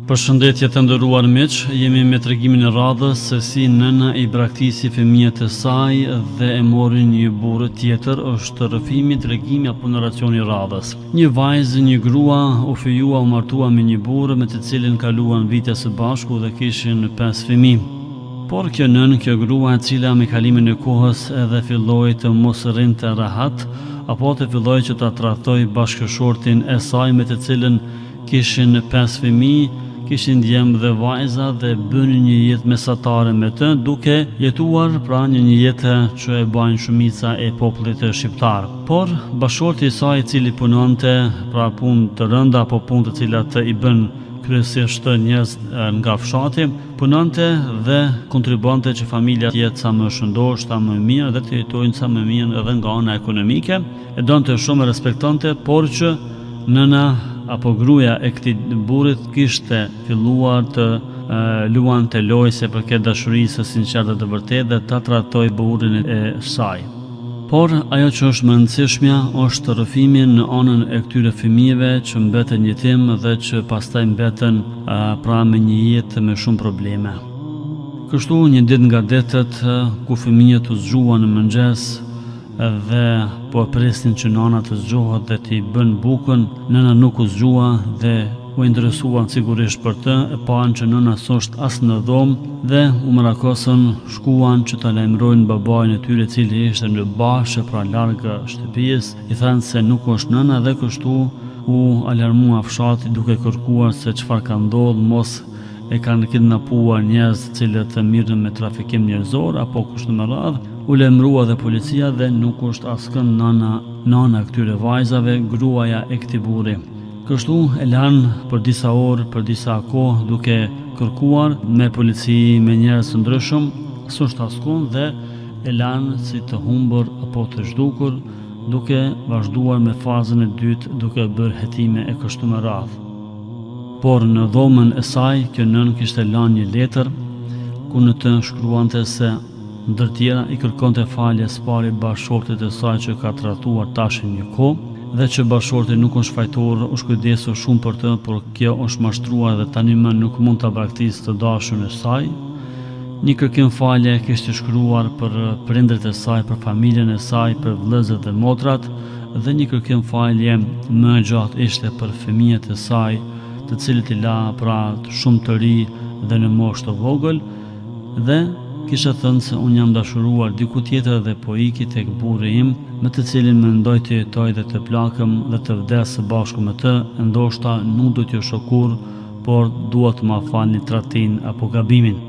Përshëndetje të nderuar miq, jemi me tregimin e radhës se si nëna i braktisi fëmijët e saj dhe e mori një burrë tjetër. Është rrëfimi, tregimi apo narracioni i radhës. Një vajzë, një grua u fijua u martua me një burrë me të cilin kaluan vite së bashku dhe kishin 5 fëmijë. Por kjo nën, kjo grua e cila me kalimin e kohës edhe filloi të mos rrinte rahat, apo të filloi që ta tradhtoi bashkëshortin e saj me të cilën kishin 5 fëmijë, kishin djemë dhe vajza dhe bënin një jetë mesatare me të, duke jetuar pra një jetë që e bajnë shumica e popullit shqiptar. Por bashkëshorti i saj i cili punonte pra punë të rënda apo punë të cilat i bën kryesisht njerëz nga fshati, punonte dhe kontribonte që familja të jetë sa më shëndosh, sa më mirë dhe të jetojnë sa më mirë edhe nga ana ekonomike. E donte shumë, respektonte, por që nëna apo gruaja e këtij burrit kishte filluar të luante lojë se përket dashurisë së sinqertë të vërtetë dhe ta trajtoi burrin e saj. Por ajo që është më e rëndësishmja është rrëfimi në anën e këtyre fëmijëve që mbeten jetim dhe që pastaj mbeten pra me një jetë me shumë probleme. Kështu një ditë nga ditët ku fëmijët u zgjuan në mëngjes dhe po presin që nana të zgjohet dhe t'i bën bukën, nëna nuk u zgjua dhe u interesuan sigurisht për të, e panë që nëna s'është as në dhomë dhe u mrakosën, shkuan që ta lajmërojnë babain e tyre cili ishte në bashkë pra larg shtëpisë, i thanë se nuk është nëna dhe kështu u alarmua fshati duke kërkuar se çfarë ka ndodhur, mos e kanë kidnapuar njerëz të cilët mirën me trafikim njerëzor apo kushte më radh. U lajmërua dhe policia dhe nuk është askënd nana këtyre vajzave, gruaja e këtij burri. Kështu e lanë për disa orë, për disa kohë duke kërkuar me polici, me njerëz të ndryshëm, s'është askund dhe e lanë si të humbur apo të zhdukur, duke vazhduar me fazën e dytë duke bërë hetime e kështu me radh. Por në dhomën e saj, kjo nën kishte lënë një letër ku në të shkruante se ndër tjera i kërkonte falje së pari bashkëshortit e saj që ka trajtuar tash një kohë dhe që bashkëshorti nuk është fajtor, është kujdesur shumë për të, por kjo është mashtruar dhe tani më nuk mund ta braktisë të dashurën e saj. Një kërkim falje kishte shkruar për prindërit e saj, për familjen e saj, për vëllezërit dhe motrat dhe një kërkim falje më gjatë ishte për fëmijët e saj, të cilët i la pra shumë të ri dhe në moshë të vogël dhe kisha thënë se unë jam dashuruar diku tjetër dhe po iki tek burri im, me të cilin mendoj të jetoj dhe të plakëm dhe të vdes së bashku me të, ndoshta nuk do t'ju shokur, por dua të ma falni tradhtin apo gabimin.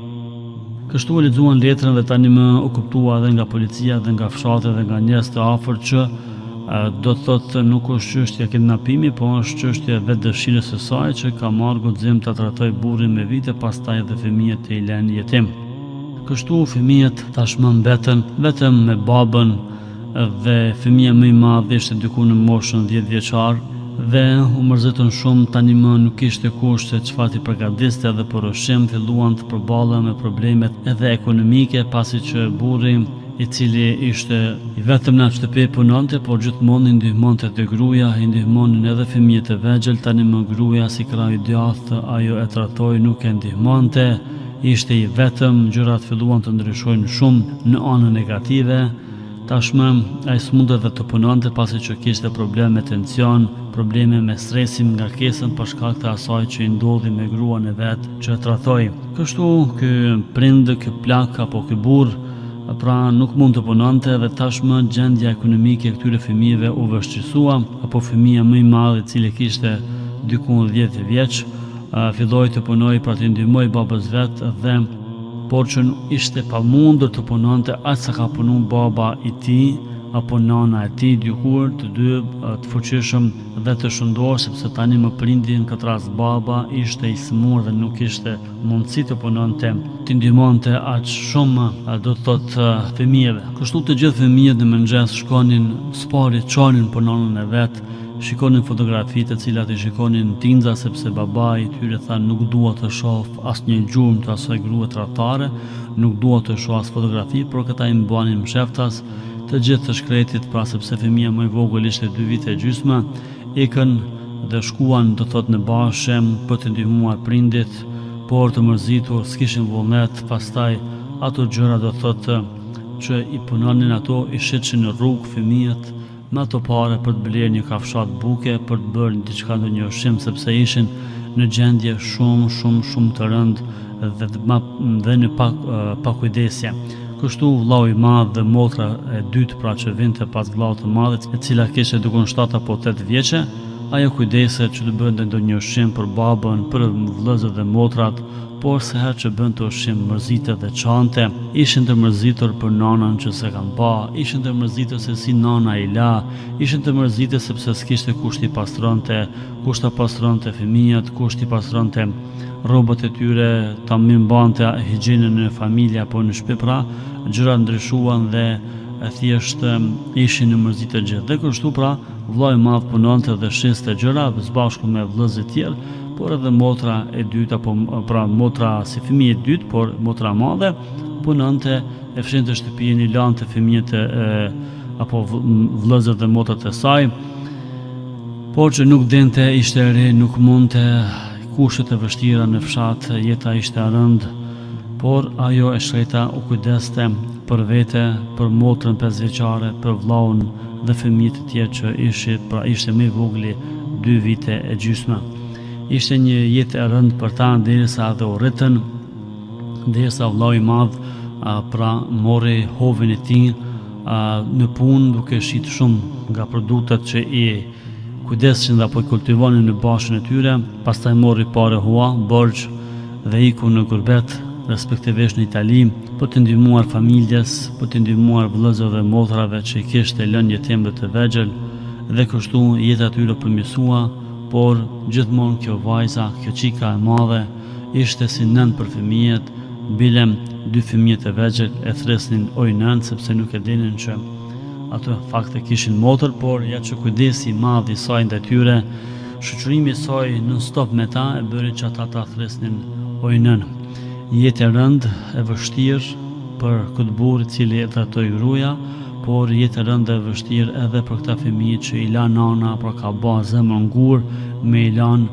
Kështu e lexuan letrën dhe tani më u kuptua edhe nga policia dhe nga fshati dhe nga njerëz të afërt që do të thotë nuk është çështje kidnapimi, po është çështje vetë dëshirës së saj që ka marrë guxim ta trajtojë burrin me vite, pastaj edhe fëmijët e i lënë jetim. Kështu fëmijët tashmë mbeten vetëm me babën dhe fëmia më i madh ishte diku në moshën 10 vjeçar dhe u mërzitën shumë, tani më nuk kishte kushte çfarë t'i përgatiste dhe për ushqim filluan të përballen me problemet edhe ekonomike, pasi që burri i cili ishte i vetëm në shtëpi punonte, por gjithmonë i ndihmonte te gruaja, i ndihmonin edhe fëmijët e vegjël, tani më gruaja si krah i djathtë ajo e trajtoi, nuk e ndihmonte. Ishte i vetëm, gjërat filluan të ndryshojnë shumë në anën negative. Tashmë ai s'mundej dhe të punonte pasi që kishte probleme me tension, probleme me stresin, ngarkesën për shkak të asaj që i ndodhi me gruan e vet që e trajtoi. Kështu ky prind, ky plak apo ky burr pra nuk mund të punonte dhe tashmë gjendja ekonomike e këtyre fëmijëve u vështirësua, apo fëmia më i madh i cili kishte diku 10 vjeç filloi të punoj pra të ndihmoj babës vet dhe por që ishte pamundur të punonte aq sa ka punu baba i tij apo nana e tij, dikur të dy të fuqishëm dhe të shëndosh, sepse tani më prindi në këtë rast baba ishte i smur dhe nuk ishte mundësi të punonte, të ndihmonte aq shumë do të thotë fëmijëve. Kështu të gjithë fëmijët në mëngjes shkonin spari, çonin për nanën e vet, shikonin fotografitë të cilat i shikonin tinza, sepse babai i tyre tha nuk dua të shoh asnjë gjurmë të asaj grua tradhtare, nuk dua të shoh as fotografi, por këta i mbanin msheftas të gjithë të shkretit, pra sepse fëmia më i vogël ishte 2 vite e gjysmë, ikën dhe shkuan do thot në Bashkë për të ndihmuar prindit, por të mërzitur, s'kishin vullnet, pastaj ato gjëra do thot që i punonin ato, i shitshin në rrugë fëmijët me ato pare për të blerë një kafshat buke, për të bërë diçka ndonjë ushqim, sepse ishin në gjendje shumë të rëndë dhe në pakujdesje. Kështu vllau i madh dhe motra e dytë pra që vinte pas vllaut të madhit, e cila kishte dukun 7 apo 8 vjeçe, ajo kujdeset që të bënte ndonjë ushqim për babën, për vëllezërit dhe motrat, por se herë që bënte ushqim mërzite dhe çante, ishin të mërzitur për nanën që se kanë pa, ishin të mërzitur se si nana i la, ishin të mërzitur sepse s'kishte kusht i pastronte, kusht ta pastronte fëmijët, kusht i pastronte rrobat e tyre, ta mbante higjienën në familje apo në shtëpi, pra gjërat ndryshuan dhe thjesht ishin në mërzitë gjithë. Dhe kështu pra vllai i madh punonte dhe shiste gjëra së bashku me vëllezërit tjerë, por edhe motra e dytë apo pra motra si fëmijë e dytë, por motra e madhe punonte, e fshinte shtëpinë, i lante fëmijët apo vëllezërit dhe motrat e saj, por që nuk dente, ishte e re, nuk mundte, kushtet e vështira në fshat, jeta ishte e rëndë, por ajo e shreta u kujdeste për vete, për motrën 5 vjeçare, për vllaun dhe fëmijët e tjerë që ishte më i vogël 2 vite e gjysmë. Ishte një jetë e rëndë për ta derisa dhe u rritën, derisa vllau i madh pra mori hovin e tij në punë, duke shit shumë nga produktet që i kujdesishin dhe apo i kultivonin në bashkën e tyre, pastaj mori parë hua, borxh dhe iku në gurbet, respektivisht në Itali, për të ndihmuar familjes, për të ndihmuar vëllezërve dhe motrave që i kishte lënë jetimët të vegjël, dhe kështu jeta e tyre përmirësua, por gjithmonë kjo vajza, kjo çika e madhe, ishte si nën për fëmijët, bile 2 fëmijët e vegjël e thresnin oj nën, sepse nuk e dinin që ato fakte kishin motër, por ja që kujdesi i madh i saj ndaj tyre, shoqërimi i saj non stop me ta e bëri që ata ta thresnin oj nën. Një jetë e rëndë, e vështirë për këtë burr i cili e trajtoi gruaja, por jetë e rëndë e vështirë edhe për këta fëmijë që i la nana, pra ka ba zemër ngur me i lan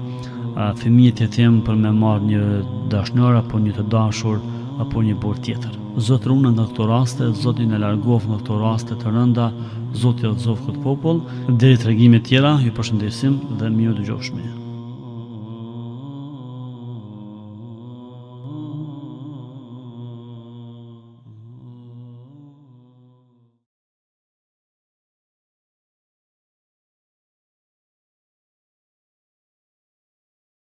fëmijët e tim për me marrë një dashnor apo një të dashur apo një burr tjetër. Zoti runë nga këto raste, Zoti na largof nga këto raste të rënda, Zoti udhëzof këtë popull. Deri tregime tjera, ju përshëndesim dhe mirë dëgjofshmëri.